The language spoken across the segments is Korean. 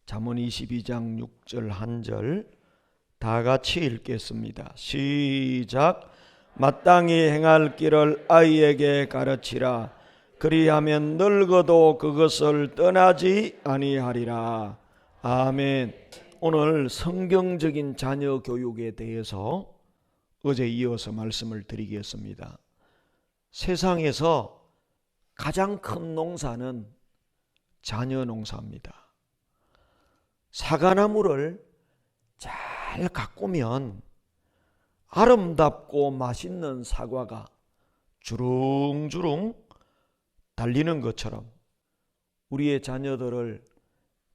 잠언 22장 6절 1절 다 같이 읽겠습니다. 시작. 마땅히 행할 길을 아이에게 가르치라. 그리하면 늙어도 그것을 떠나지 아니하리라. 아멘. 오늘 성경적인 자녀 교육에 대해서 어제 이어서 말씀을 드리겠습니다. 세상에서 가장 큰 농사는 자녀 농사입니다. 사과나무를 잘 가꾸면 아름답고 맛있는 사과가 주릉주릉 달리는 것처럼 우리의 자녀들을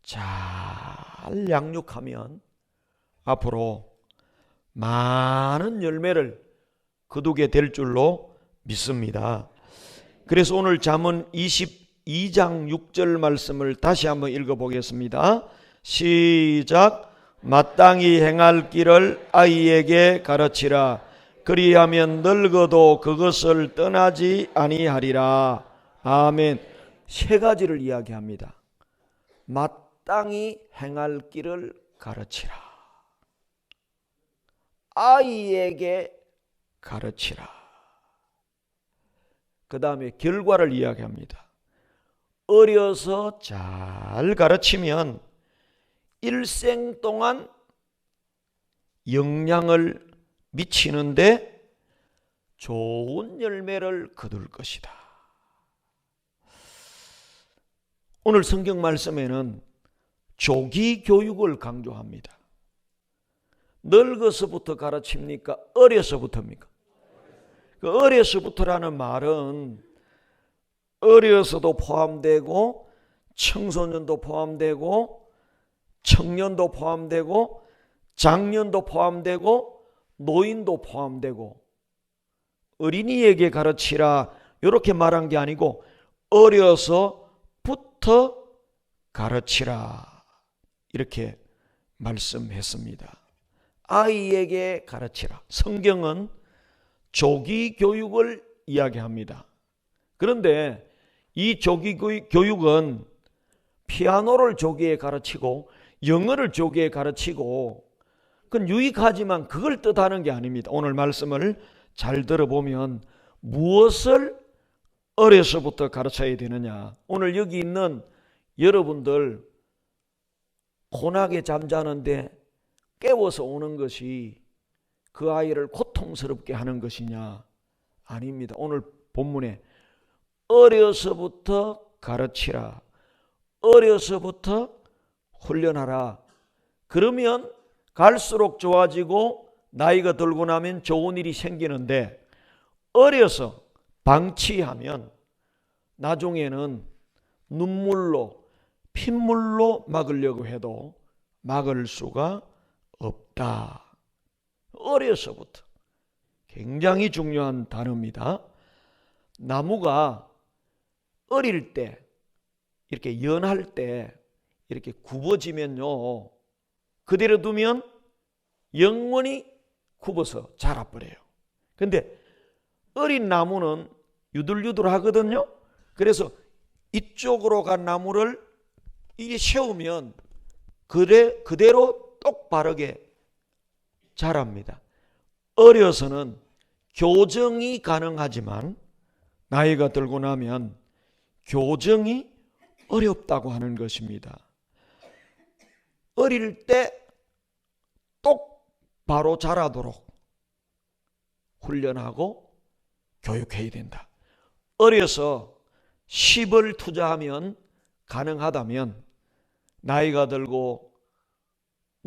잘 양육하면 앞으로 많은 열매를 거두게 될 줄로 믿습니다. 그래서 오늘 잠언 22장 6절 말씀을 다시 한번 읽어보겠습니다. 시작. 마땅히 행할 길을 아이에게 가르치라. 그리하면 늙어도 그것을 떠나지 아니하리라. 아멘. 세 가지를 이야기합니다. 마땅히 행할 길을 가르치라. 아이에게 가르치라. 그 다음에 결과를 이야기합니다. 어려서 잘 가르치면 일생 동안 영향을 미치는데 좋은 열매를 거둘 것이다. 오늘 성경 말씀에는 조기 교육을 강조합니다. 늙어서부터 가르칩니까? 어려서부터입니까? 그 어려서부터라는 말은 어려서도 포함되고 청소년도 포함되고 청년도 포함되고 장년도 포함되고 노인도 포함되고 어린이에게 가르치라 이렇게 말한 게 아니고 어려서부터 가르치라 이렇게 말씀했습니다. 아이에게 가르치라. 성경은 조기 교육을 이야기합니다. 그런데 이 조기 교육은 피아노를 조기에 가르치고 영어를 조기에 가르치고 그건 유익하지만 그걸 뜻하는 게 아닙니다. 오늘 말씀을 잘 들어보면 무엇을 어려서부터 가르쳐야 되느냐. 오늘 여기 있는 여러분들 고나게 잠자는데 깨워서 오는 것이 그 아이를 고통스럽게 하는 것이냐? 아닙니다. 오늘 본문에 어려서부터 가르치라. 어려서부터 훈련하라. 그러면 갈수록 좋아지고 나이가 들고 나면 좋은 일이 생기는데 어려서 방치하면 나중에는 눈물로 핏물로 막으려고 해도 막을 수가 없다. 어려서부터 굉장히 중요한 단어입니다. 나무가 어릴 때 이렇게 연할 때 이렇게 굽어지면요 그대로 두면 영원히 굽어서 자라버려요. 근데 어린 나무는 유들유들하거든요. 그래서 이쪽으로 간 나무를 이게 세우면 그대로 똑바르게 자랍니다. 어려서는 교정이 가능하지만 나이가 들고 나면 교정이 어렵다고 하는 것입니다. 어릴 때 똑바로 자라도록 훈련하고 교육해야 된다. 어려서 10을 투자하면 가능하다면 나이가 들고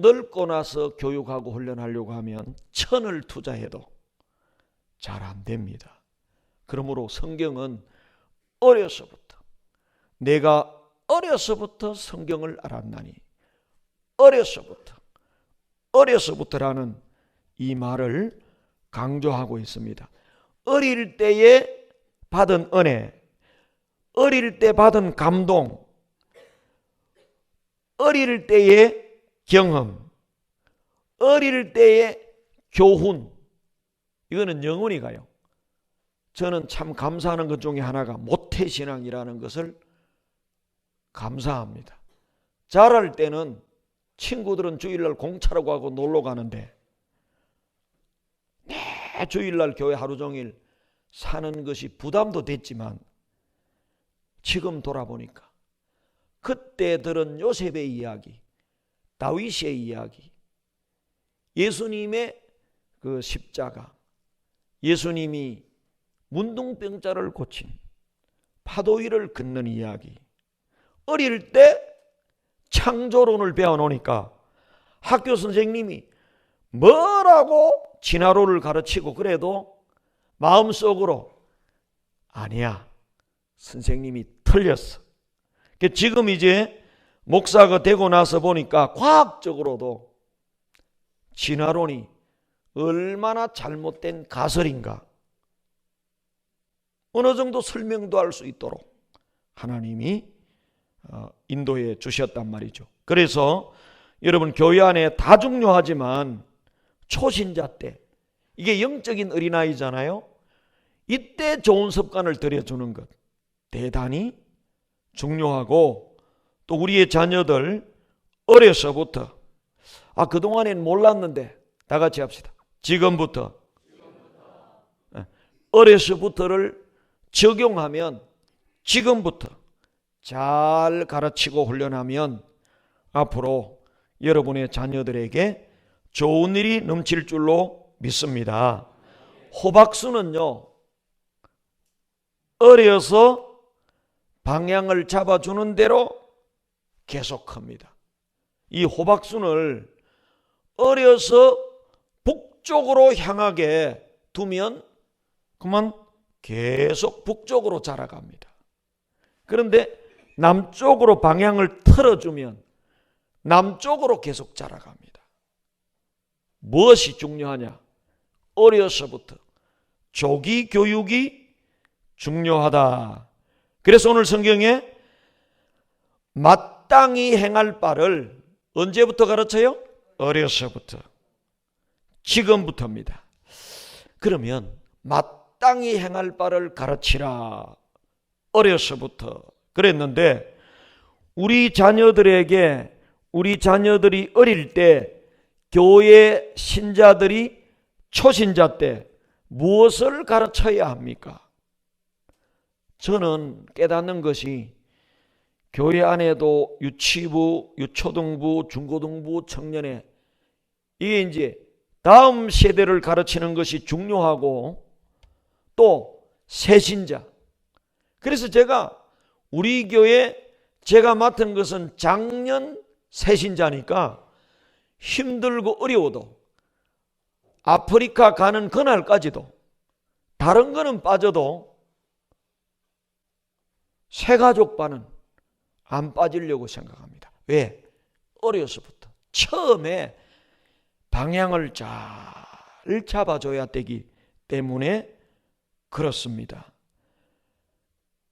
늙고 나서 교육하고 훈련하려고 하면 1000을 투자해도 잘 안 됩니다. 그러므로 성경은 어려서부터 내가 어려서부터 성경을 알았나니 어려서부터라는 이 말을 강조하고 있습니다. 어릴 때에 받은 은혜, 어릴 때 받은 감동, 어릴 때의 경험, 어릴 때의 교훈, 이거는 영원히 가요. 저는 참 감사하는 것 중에 하나가 모태신앙이라는 것을 감사합니다. 자랄 때는 친구들은 주일날 공차로 가고 놀러 가는데 주일날 교회 하루 종일 사는 것이 부담도 됐지만 지금 돌아보니까 그때 들은 요셉의 이야기, 다윗의 이야기, 예수님의 그 십자가, 예수님이 문둥병자를 고친 파도 위를 걷는 이야기, 어릴 때 창조론을 배워놓으니까 학교 선생님이 뭐라고 진화론을 가르치고 그래도 마음속으로 아니야, 선생님이 틀렸어. 지금 이제 목사가 되고 나서 보니까 과학적으로도 진화론이 얼마나 잘못된 가설인가 어느 정도 설명도 할 수 있도록 하나님이 인도해 주셨단 말이죠. 그래서 여러분, 교회 안에 다 중요하지만 초신자 때, 이게 영적인 어린아이잖아요. 이때 좋은 습관을 들여주는 것 대단히 중요하고, 또 우리의 자녀들 어려서부터 그동안엔 몰랐는데 다 같이 합시다. 지금부터 어려서부터를 적용하면, 지금부터 잘 가르치고 훈련하면 앞으로 여러분의 자녀들에게 좋은 일이 넘칠 줄로 믿습니다. 호박수는요, 어려서 방향을 잡아주는 대로 계속 큽니다. 이 호박순을 어려서 북쪽으로 향하게 두면 그만 계속 북쪽으로 자라갑니다. 그런데 남쪽으로 방향을 틀어주면 남쪽으로 계속 자라갑니다. 무엇이 중요하냐? 어려서부터 조기 교육이 중요하다. 그래서 오늘 성경에 마땅히 행할 바를 언제부터 가르쳐요? 어려서부터. 지금부터입니다. 그러면 마땅히 행할 바를 가르치라. 어려서부터 그랬는데, 우리 자녀들이 어릴 때, 교회 신자들이 초신자 때 무엇을 가르쳐야 합니까? 저는 깨닫는 것이 교회 안에도 유치부, 유초등부, 중고등부, 청년회, 이게 이제 다음 세대를 가르치는 것이 중요하고, 또 새신자. 그래서 제가 우리 교회 제가 맡은 것은 작년 새신자니까 힘들고 어려워도 아프리카 가는 그날까지도 다른 거는 빠져도 새가족반은 안 빠지려고 생각합니다. 왜? 어려서부터 처음에 방향을 잘 잡아줘야 되기 때문에 그렇습니다.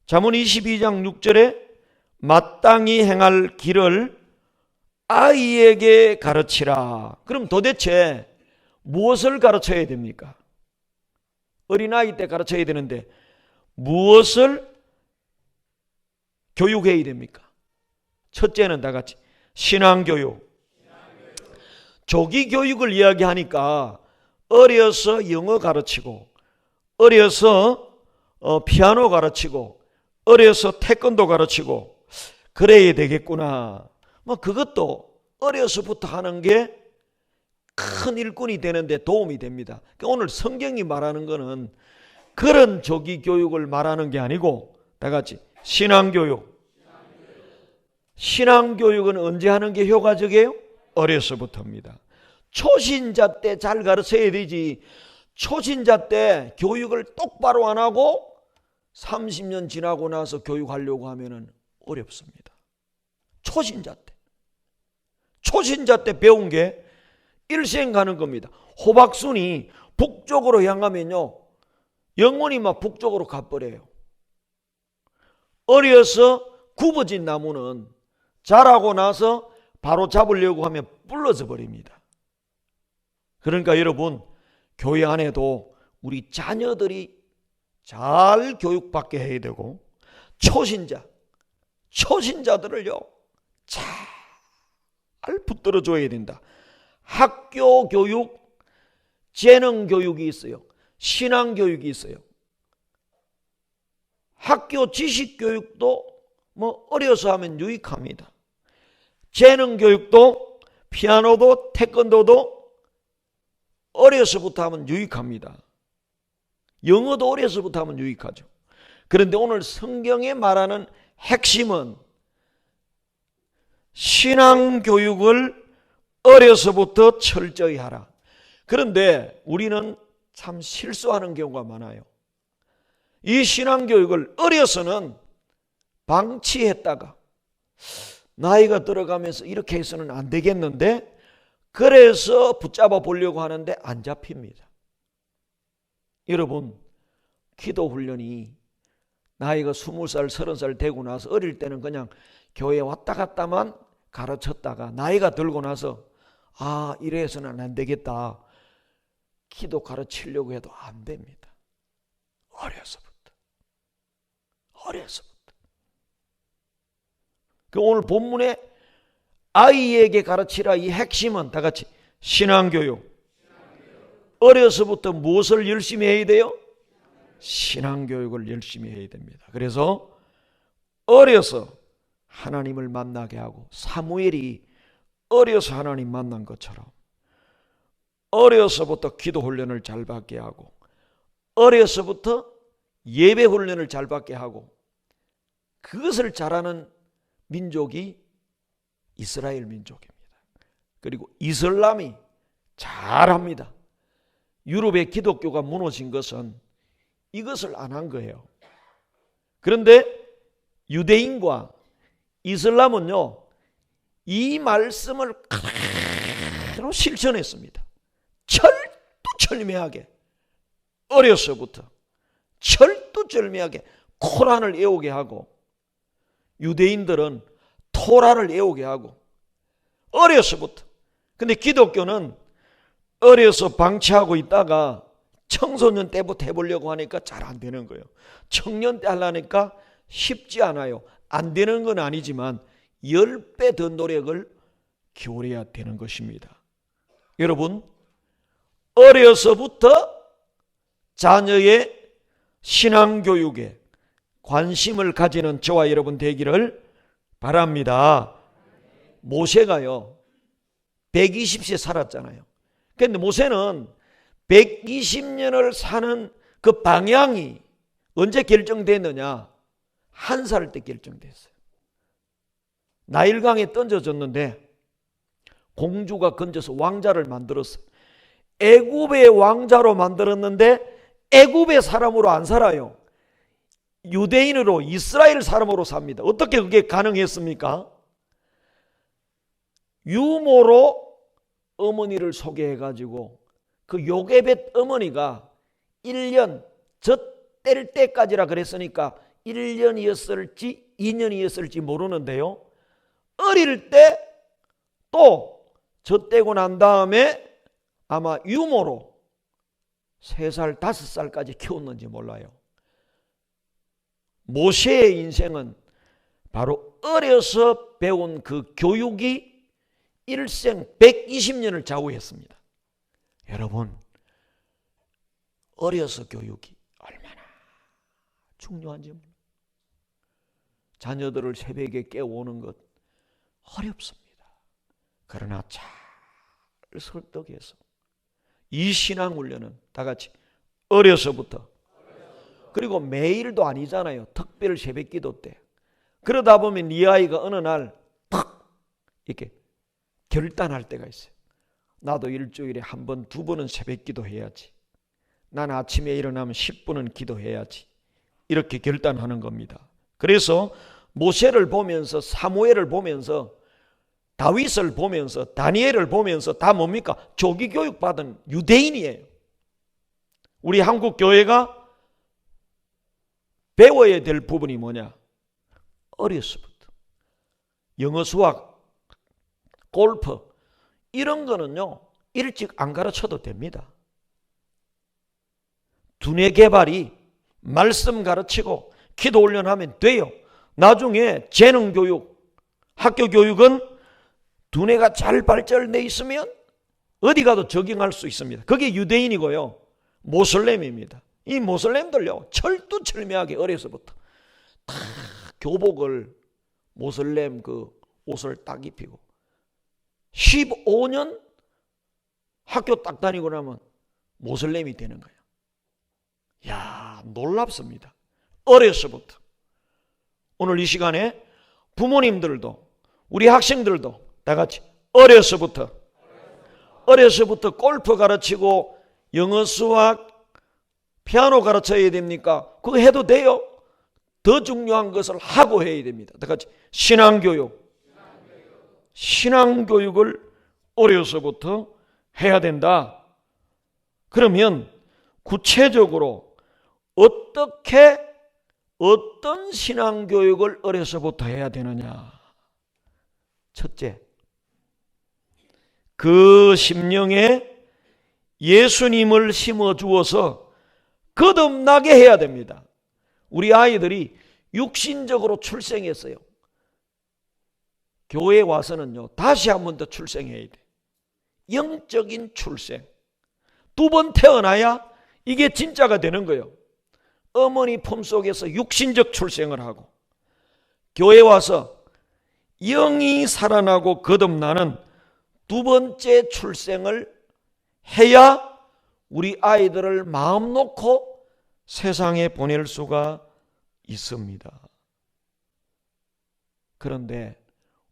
잠언 22장 6절에 마땅히 행할 길을 아이에게 가르치라. 그럼 도대체 무엇을 가르쳐야 됩니까? 어린아이 때 가르쳐야 되는데 무엇을 교육해야 됩니까? 첫째는 다 같이 신앙교육. 조기 교육을 이야기하니까 어려서 영어 가르치고, 어려서 피아노 가르치고, 어려서 태권도 가르치고 그래야 되겠구나. 그것도 어려서부터 하는 게 큰 일꾼이 되는데 도움이 됩니다. 그러니까 오늘 성경이 말하는 거는 그런 조기 교육을 말하는 게 아니고, 다 같이 신앙교육. 신앙교육은 언제 하는 게 효과적이에요? 어려서부터입니다. 초신자 때 잘 가르쳐야 되지, 초신자 때 교육을 똑바로 안 하고 30년 지나고 나서 교육하려고 하면 어렵습니다. 초신자 때 배운 게 일생 가는 겁니다. 호박순이 북쪽으로 향하면요, 영원히 막 북쪽으로 가버려요. 어려서 굽어진 나무는 자라고 나서 바로 잡으려고 하면 불러져 버립니다. 그러니까 여러분, 교회 안에도 우리 자녀들이 잘 교육받게 해야 되고, 초신자들을요 잘 붙들어 줘야 된다. 학교 교육, 재능 교육이 있어요. 신앙 교육이 있어요. 학교 지식 교육도 어려서 하면 유익합니다. 재능 교육도, 피아노도, 태권도도 어려서부터 하면 유익합니다. 영어도 어려서부터 하면 유익하죠. 그런데 오늘 성경에 말하는 핵심은 신앙 교육을 어려서부터 철저히 하라. 그런데 우리는 참 실수하는 경우가 많아요. 이 신앙 교육을 어려서는 방치했다가 나이가 들어가면서 이렇게 해서는 안 되겠는데, 그래서 붙잡아 보려고 하는데 안 잡힙니다. 여러분, 기도 훈련이 나이가 20살, 30살 되고 나서, 어릴 때는 그냥 교회 왔다 갔다만 가르쳤다가 나이가 들고 나서 이래서는 안 되겠다, 기도 가르치려고 해도 안 됩니다. 어려서부터. 오늘 본문에 아이에게 가르치라, 이 핵심은 다 같이 신앙교육. 어려서부터 무엇을 열심히 해야 돼요? 신앙교육을 열심히 해야 됩니다. 그래서 어려서 하나님을 만나게 하고, 사무엘이 어려서 하나님 만난 것처럼 어려서부터 기도 훈련을 잘 받게 하고, 어려서부터 예배 훈련을 잘 받게 하고, 그것을 잘하는 민족이 이스라엘 민족입니다. 그리고 이슬람이 잘합니다. 유럽의 기독교가 무너진 것은 이것을 안 한 거예요. 그런데 유대인과 이슬람은요, 이 말씀을 그대로 실천했습니다. 철두철미하게, 어려서부터 철두철미하게 코란을 외우게 하고, 유대인들은 토라를 외우게 하고, 어려서부터. 근데 기독교는 어려서 방치하고 있다가 청소년 때부터 해보려고 하니까 잘 안 되는 거예요. 청년 때 하려니까 쉽지 않아요. 안 되는 건 아니지만 10배 더 노력을 기울여야 되는 것입니다. 여러분, 어려서부터 자녀의 신앙교육에 관심을 가지는 저와 여러분 되기를 바랍니다. 모세가요 120세 살았잖아요. 그런데 모세는 120년을 사는 그 방향이 언제 결정됐느냐? 1살 때 결정됐어요. 나일강에 던져졌는데 공주가 건져서 왕자를 만들었어요. 애굽의 왕자로 만들었는데 애굽의 사람으로 안 살아요. 유대인으로, 이스라엘 사람으로 삽니다. 어떻게 그게 가능했습니까? 유모로 어머니를 소개해가지고 그 요게벳 어머니가 1년, 젖뗄 때까지라 그랬으니까 1년이었을지 2년이었을지 모르는데요, 어릴 때 또 젖떼고 난 다음에 아마 유모로 3살, 5살까지 키웠는지 몰라요. 모세의 인생은 바로 어려서 배운 그 교육이 일생 120년을 좌우했습니다. 여러분, 어려서 교육이 얼마나 중요한지 몰라요. 자녀들을 새벽에 깨우는 것 어렵습니다. 그러나 잘 설득해서 이 신앙훈련은 다 같이 어려서부터, 그리고 매일도 아니잖아요. 특별 새벽기도 때. 그러다 보면 이 아이가 어느 날 탁 이렇게 결단할 때가 있어요. 나도 일주일에 1번, 2번은 새벽기도 해야지. 난 아침에 일어나면 10분은 기도해야지. 이렇게 결단하는 겁니다. 그래서 모세를 보면서, 사무엘을 보면서, 다윗을 보면서, 다니엘을 보면서 다 뭡니까? 조기 교육 받은 유대인이에요. 우리 한국 교회가 배워야 될 부분이 뭐냐? 어려서부터 영어, 수학, 골프 이런 거는요 일찍 안 가르쳐도 됩니다. 두뇌 개발이 말씀 가르치고 기도 훈련하면 돼요. 나중에 재능 교육, 학교 교육은 두뇌가 잘 발달돼 있으면 어디 가도 적용할 수 있습니다. 그게 유대인이고요. 모슬렘입니다. 이 모슬렘들요, 철두철미하게 어려서부터 다 교복을 모슬렘 그 옷을 딱 입히고 15년 학교 딱 다니고 나면 모슬렘이 되는 거예요. 야, 놀랍습니다. 어려서부터. 오늘 이 시간에 부모님들도 우리 학생들도 다 같이 어려서부터 골프 가르치고 영어, 수학, 피아노 가르쳐야 됩니까? 그거 해도 돼요. 더 중요한 것을 하고 해야 됩니다. 다 같이 신앙교육을 어려서부터 해야 된다. 그러면 구체적으로 어떤 신앙교육을 어려서부터 해야 되느냐? 첫째, 그 심령에 예수님을 심어주어서 거듭나게 해야 됩니다. 우리 아이들이 육신적으로 출생했어요. 교회에 와서는요, 다시 한 번 더 출생해야 돼. 영적인 출생. 2번 태어나야 이게 진짜가 되는 거예요. 어머니 품속에서 육신적 출생을 하고 교회에 와서 영이 살아나고 거듭나는 2번째 출생을 해야 우리 아이들을 마음 놓고 세상에 보낼 수가 있습니다. 그런데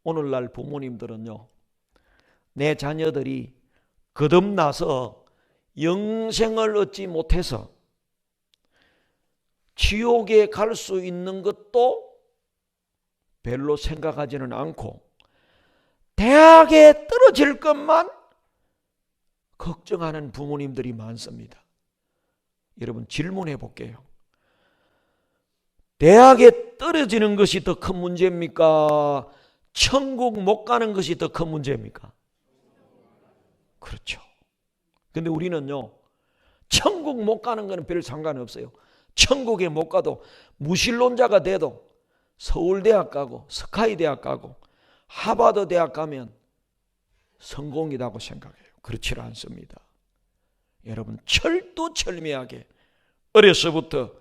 오늘날 부모님들은요, 내 자녀들이 거듭나서 영생을 얻지 못해서 지옥에 갈 수 있는 것도 별로 생각하지는 않고 대학에 떨어질 것만 걱정하는 부모님들이 많습니다. 여러분, 질문해 볼게요. 대학에 떨어지는 것이 더 큰 문제입니까? 천국 못 가는 것이 더 큰 문제입니까? 그렇죠. 근데 우리는요, 천국 못 가는 것은 별 상관없어요. 천국에 못 가도 무신론자가 돼도 서울대학 가고 스카이대학 가고 하버드 대학 가면 성공이라고 생각해요. 그렇지 않습니다. 여러분, 철두철미하게 어려서부터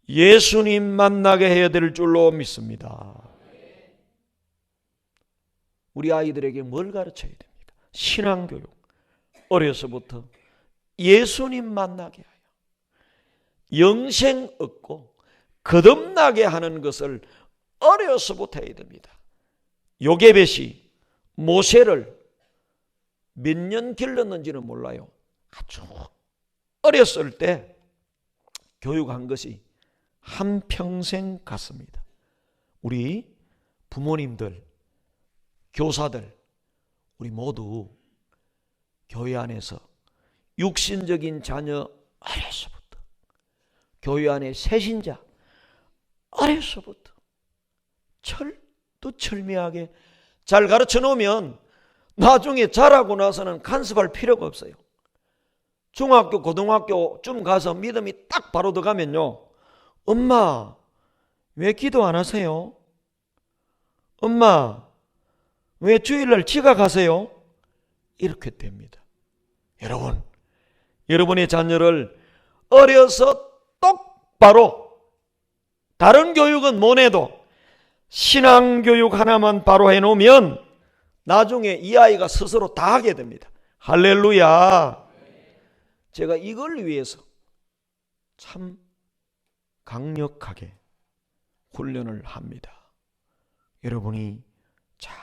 예수님 만나게 해야 될 줄로 믿습니다. 우리 아이들에게 뭘 가르쳐야 됩니까? 신앙교육. 어려서부터 예수님 만나게 하여 영생 얻고 거듭나게 하는 것을 어려서부터 해야 됩니다. 요게벳이 모세를 몇 년 길렀는지는 몰라요. 아주 어렸을 때 교육한 것이 한평생 갔습니다. 우리 부모님들, 교사들, 우리 모두 교회 안에서 육신적인 자녀 어려서부터, 교회 안에 새신자 어려서부터 철두철미하게 잘 가르쳐 놓으면 나중에 자라고 나서는 간섭할 필요가 없어요. 중학교, 고등학교쯤 가서 믿음이 딱 바로 들어가면요, 엄마 왜 기도 안 하세요? 엄마 왜 주일날 지각하세요? 이렇게 됩니다. 여러분, 여러분의 자녀를 어려서 똑바로, 다른 교육은 못 해도 신앙교육 하나만 바로 해놓으면 나중에 이 아이가 스스로 다 하게 됩니다. 할렐루야. 제가 이걸 위해서 참 강력하게 훈련을 합니다. 여러분이 잘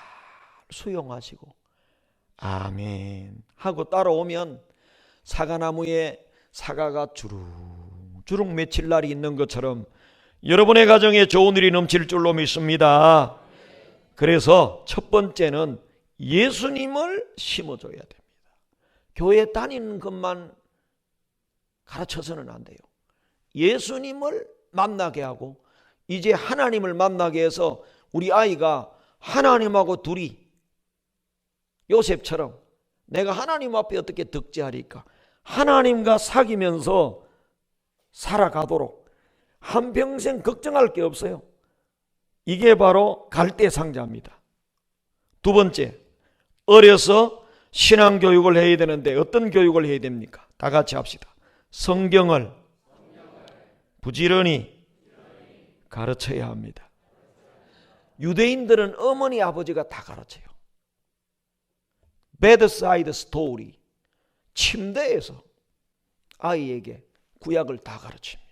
수용하시고 아멘 하고 따라오면 사과나무에 사과가 주룩주룩 맺힐 날이 있는 것처럼 여러분의 가정에 좋은 일이 넘칠 줄로 믿습니다. 그래서 첫 번째는 예수님을 심어줘야 됩니다. 교회 다니는 것만 가르쳐서는 안 돼요. 예수님을 만나게 하고 이제 하나님을 만나게 해서 우리 아이가 하나님하고 둘이 요셉처럼 내가 하나님 앞에 어떻게 득제하리까? 하나님과 사귀면서 살아가도록 한평생 걱정할 게 없어요. 이게 바로 갈대상자입니다. 두 번째, 어려서 신앙교육을 해야 되는데 어떤 교육을 해야 됩니까? 다 같이 합시다. 성경을 부지런히 가르쳐야 합니다. 유대인들은 어머니 아버지가 다 가르쳐요. bedside story, 침대에서 아이에게 구약을 다 가르칩니다.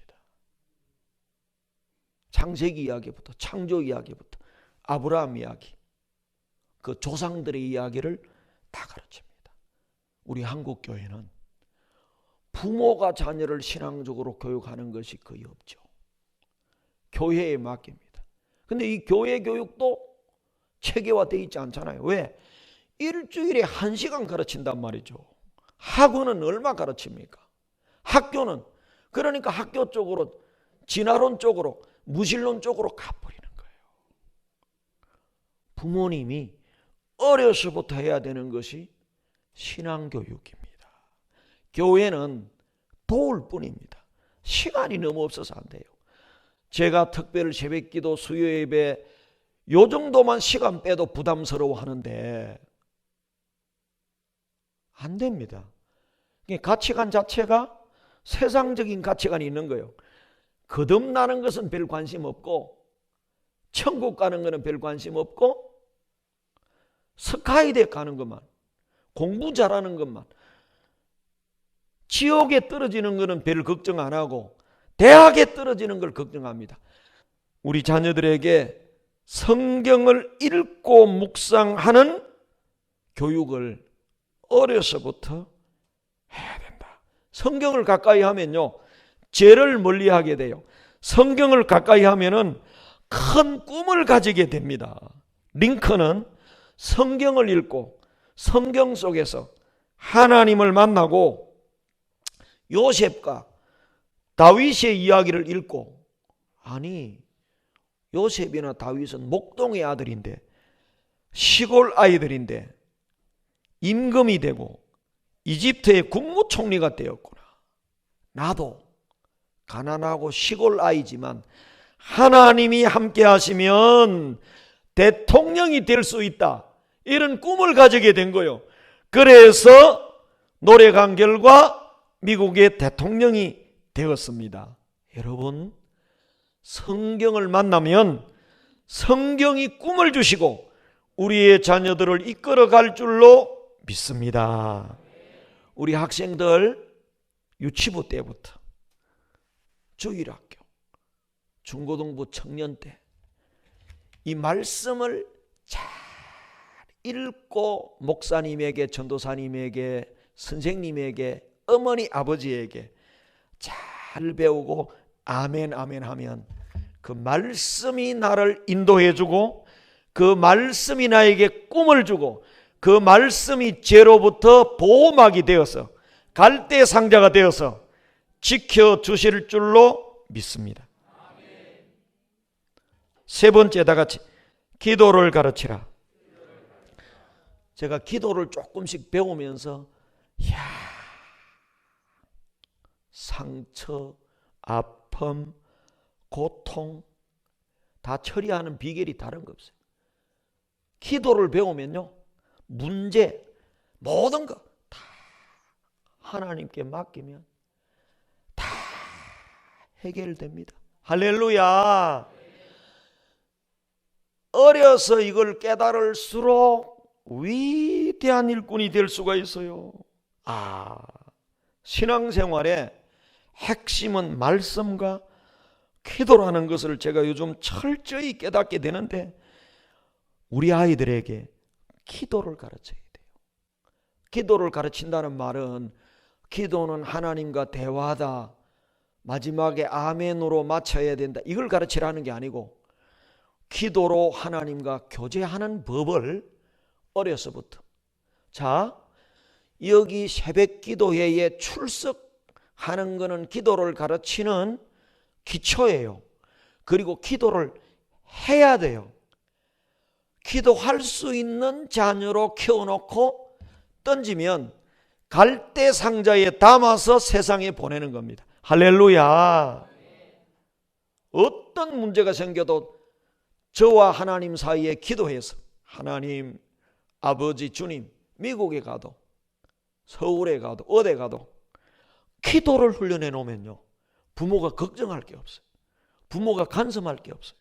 창세기 이야기부터 창조 이야기부터 아브라함 이야기, 그 조상들의 이야기를 다 가르칩니다. 우리 한국 교회는 부모가 자녀를 신앙적으로 교육하는 것이 거의 없죠. 교회에 맡깁니다. 근데 이 교회 교육도 체계화되어 있지 않잖아요. 왜? 일주일에 1시간 가르친단 말이죠. 학원은 얼마 가르칩니까? 학교는, 그러니까 학교 쪽으로, 진화론 쪽으로, 무신론 쪽으로 가버리는 거예요. 부모님이 어려서부터 해야 되는 것이 신앙교육입니다. 교회는 도울 뿐입니다. 시간이 너무 없어서 안 돼요. 제가 특별 새벽기도 수요예배 요 정도만 시간 빼도 부담스러워 하는데 안 됩니다. 가치관 자체가 세상적인 가치관이 있는 거예요. 거듭나는 것은 별 관심 없고, 천국 가는 것은 별 관심 없고, 스카이대 가는 것만, 공부 잘하는 것만, 지옥에 떨어지는 것은 별 걱정 안 하고 대학에 떨어지는 걸 걱정합니다. 우리 자녀들에게 성경을 읽고 묵상하는 교육을 어려서부터 해야 된다. 성경을 가까이 하면요, 죄를 멀리하게 돼요. 성경을 가까이 하면은 큰 꿈을 가지게 됩니다. 링컨은 성경을 읽고 성경 속에서 하나님을 만나고 요셉과 다윗의 이야기를 읽고, 아니 요셉이나 다윗은 목동의 아들인데, 시골 아이들인데 임금이 되고 이집트의 국무총리가 되었구나. 나도 가난하고 시골 아이지만 하나님이 함께 하시면 대통령이 될 수 있다, 이런 꿈을 가지게 된 거예요. 그래서 노래 간결과 미국의 대통령이 되었습니다. 여러분, 성경을 만나면 성경이 꿈을 주시고 우리의 자녀들을 이끌어갈 줄로 믿습니다. 우리 학생들 유치부 때부터 주일학교, 중고등부 청년 때 이 말씀을 잘 읽고 목사님에게, 전도사님에게, 선생님에게, 어머니 아버지에게 잘 배우고 아멘 아멘 하면 그 말씀이 나를 인도해 주고, 그 말씀이 나에게 꿈을 주고, 그 말씀이 죄로부터 보호막이 되어서 갈대 상자가 되어서 지켜주실 줄로 믿습니다. 세 번째, 다 같이 기도를 가르치라. 제가 기도를 조금씩 배우면서 상처, 아픔, 고통 다 처리하는 비결이 다른 거 없어요. 기도를 배우면요, 문제 모든 거 다 하나님께 맡기면 다 해결됩니다. 할렐루야. 어려서 이걸 깨달을수록 위대한 일꾼이 될 수가 있어요. 신앙생활의 핵심은 말씀과 기도라는 것을 제가 요즘 철저히 깨닫게 되는데, 우리 아이들에게 기도를 가르쳐야 돼요. 기도를 가르친다는 말은 기도는 하나님과 대화다, 마지막에 아멘으로 마쳐야 된다, 이걸 가르치라는 게 아니고, 기도로 하나님과 교제하는 법을 어려서부터, 자, 여기 새벽 기도회에 출석하는 것은 기도를 가르치는 기초예요. 그리고 기도를 해야 돼요. 기도할 수 있는 자녀로 키워놓고 던지면 갈대 상자에 담아서 세상에 보내는 겁니다. 할렐루야. 어떤 문제가 생겨도 저와 하나님 사이에 기도해서 하나님, 아버지, 주님, 미국에 가도 서울에 가도 어디 가도 기도를 훈련해 놓으면요, 부모가 걱정할 게 없어요. 부모가 간섭할 게 없어요.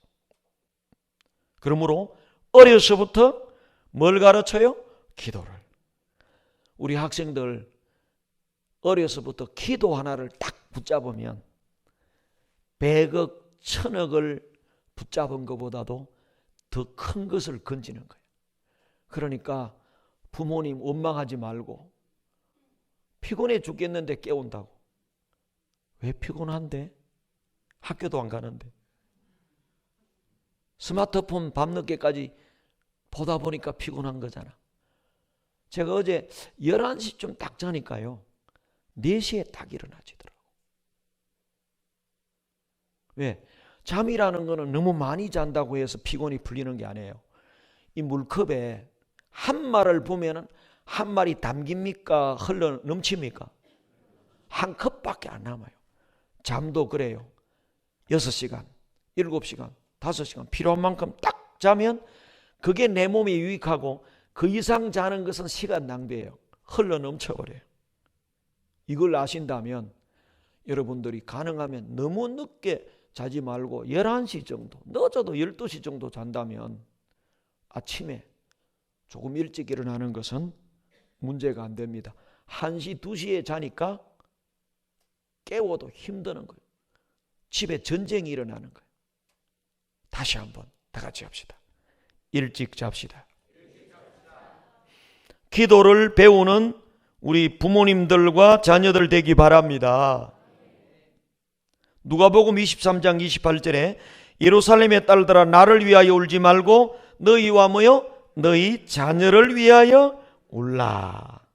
그러므로 어려서부터 뭘 가르쳐요? 기도를. 우리 학생들 어려서부터 기도 하나를 딱 붙잡으면 100억, 1000억을 붙잡은 것보다도 더 큰 것을 건지는 거예요. 그러니까 부모님 원망하지 말고, 피곤해 죽겠는데 깨운다고. 왜 피곤한데? 학교도 안 가는데. 스마트폰 밤늦게까지 보다 보니까 피곤한 거잖아. 제가 어제 11시쯤 딱 자니까요, 4시에 딱 일어나지더라고. 왜? 잠이라는 거는 너무 많이 잔다고 해서 피곤이 풀리는 게 아니에요. 이 물컵에 한 말을 보면은 한 말이 담깁니까? 흘러 넘칩니까? 한 컵밖에 안 남아요. 잠도 그래요. 6시간, 7시간, 5시간 필요한 만큼 딱 자면 그게 내 몸에 유익하고, 그 이상 자는 것은 시간 낭비예요. 흘러 넘쳐버려요. 이걸 아신다면 여러분들이 가능하면 너무 늦게 자지 말고 11시 정도, 늦어도 12시 정도 잔다면 아침에 조금 일찍 일어나는 것은 문제가 안 됩니다. 1시, 2시에 자니까 깨워도 힘드는 거예요. 집에 전쟁이 일어나는 거예요. 다시 한번 다 같이 합시다. 일찍 잡시다. 기도를 배우는 우리 부모님들과 자녀들 되기 바랍니다. 누가복음 23장 28절에 예루살렘의 딸들아 나를 위하여 울지 말고 너희와 뭐요? 너희 자녀를 위하여 울라.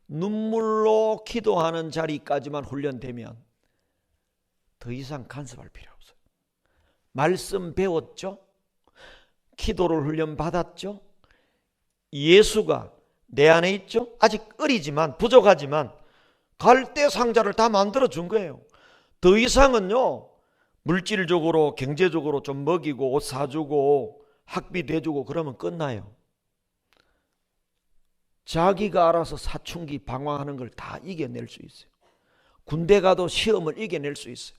눈물로 기도하는 자리까지만 훈련되면 더 이상 간섭할 필요 없어요. 말씀 배웠죠? 기도를 훈련받았죠? 예수가 내 안에 있죠? 아직 어리지만, 부족하지만 갈대 상자를 다 만들어 준 거예요. 더 이상은요, 물질적으로 경제적으로 좀 먹이고 옷 사주고 학비 대주고 그러면 끝나요. 자기가 알아서 사춘기 방황하는 걸 다 이겨낼 수 있어요. 군대 가도 시험을 이겨낼 수 있어요.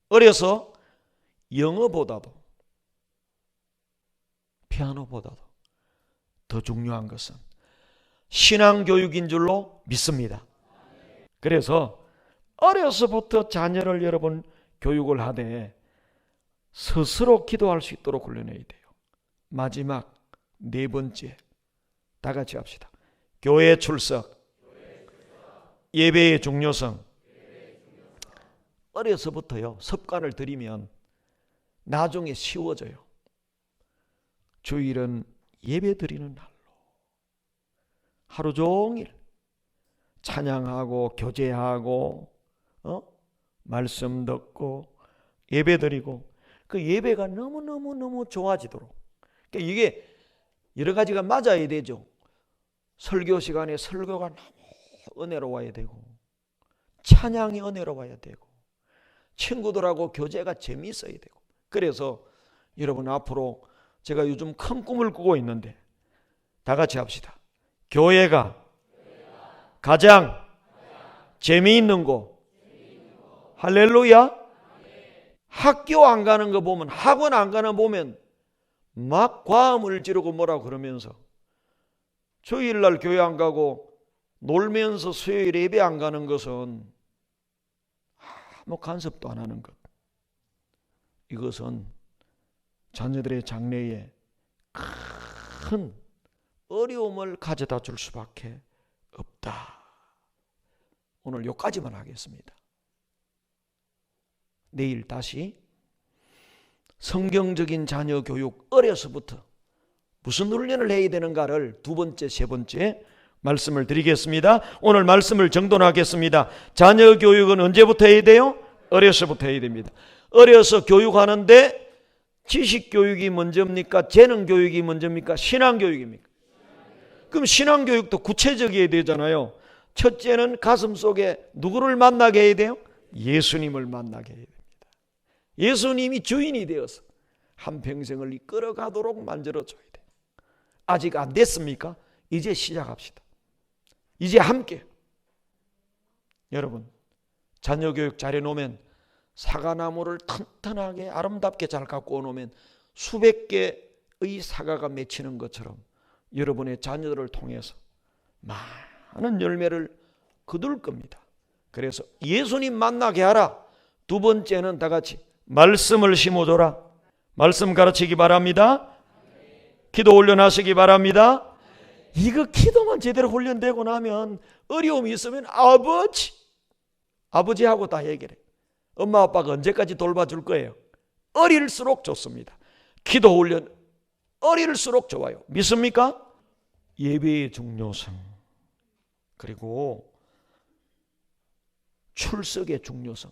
어려서 영어보다도 피아노보다도 더 중요한 것은 신앙교육인 줄로 믿습니다. 그래서 어려서부터 자녀를 여러분 교육을 하되 스스로 기도할 수 있도록 훈련해야 돼요. 마지막 4번째, 다 같이 합시다. 교회 출석, 예배의 중요성. 어려서부터요, 습관을 들이면 나중에 쉬워져요. 주일은 예배 드리는 날로 하루 종일 찬양하고 교제하고 말씀 듣고 예배 드리고, 그 예배가 너무너무 좋아지도록, 그러니까 이게 여러 가지가 맞아야 되죠. 설교 시간에 설교가 너무 은혜로워야 되고, 찬양이 은혜로워야 되고, 친구들하고 교제가 재미있어야 되고. 그래서 여러분 앞으로 제가 요즘 큰 꿈을 꾸고 있는데 다 같이 합시다. 교회가 가장 재미있는 곳. 할렐루야. 학교 안 가는 거 보면, 학원 안 가는 거 보면 막 과음을 지르고 뭐라고 그러면서 주일날 교회 안 가고 놀면서 수요일 예배 안 가는 것은 아무 간섭도 안 하는 것. 이것은 자녀들의 장래에 큰 어려움을 가져다 줄 수밖에 없다. 오늘 여기까지만 하겠습니다. 내일 다시 성경적인 자녀 교육, 어려서부터 무슨 훈련을 해야 되는가를 2번째, 3번째 말씀을 드리겠습니다. 오늘 말씀을 정돈하겠습니다. 자녀 교육은 언제부터 해야 돼요? 어려서부터 해야 됩니다. 어려서 교육하는데 지식 교육이 먼저입니까? 재능 교육이 먼저입니까? 신앙 교육입니까? 그럼 신앙 교육도 구체적이어야 되잖아요. 첫째는 가슴 속에 누구를 만나게 해야 돼요? 예수님을 만나게 해야 됩니다. 예수님이 주인이 되어서 한평생을 이끌어가도록 만들어줘야 돼요. 아직 안 됐습니까? 이제 시작합시다. 이제 함께. 여러분, 자녀 교육 잘해놓으면 사과나무를 튼튼하게 아름답게 잘 갖고 오놓으면 수백 개의 사과가 맺히는 것처럼 여러분의 자녀들을 통해서 많은 열매를 거둘 겁니다. 그래서 예수님 만나게 하라. 두 번째는 다 같이 말씀을 심어줘라. 말씀 가르치기 바랍니다. 기도 훈련하시기 바랍니다. 이거 기도만 제대로 훈련되고 나면 어려움이 있으면 아버지하고 다 해결해. 엄마 아빠가 언제까지 돌봐줄 거예요? 어릴수록 좋습니다. 기도 훈련 어릴수록 좋아요. 믿습니까? 예배의 중요성, 그리고 출석의 중요성.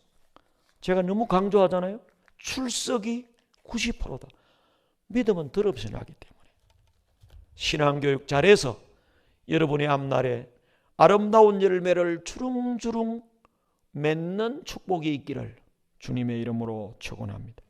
제가 너무 강조하잖아요. 출석이 90%다. 믿음은 더럽지 않기 때문에. 신앙교육 잘해서 여러분의 앞날에 아름다운 열매를 주릉주릉 맺는 축복이 있기를 주님의 이름으로 축원합니다.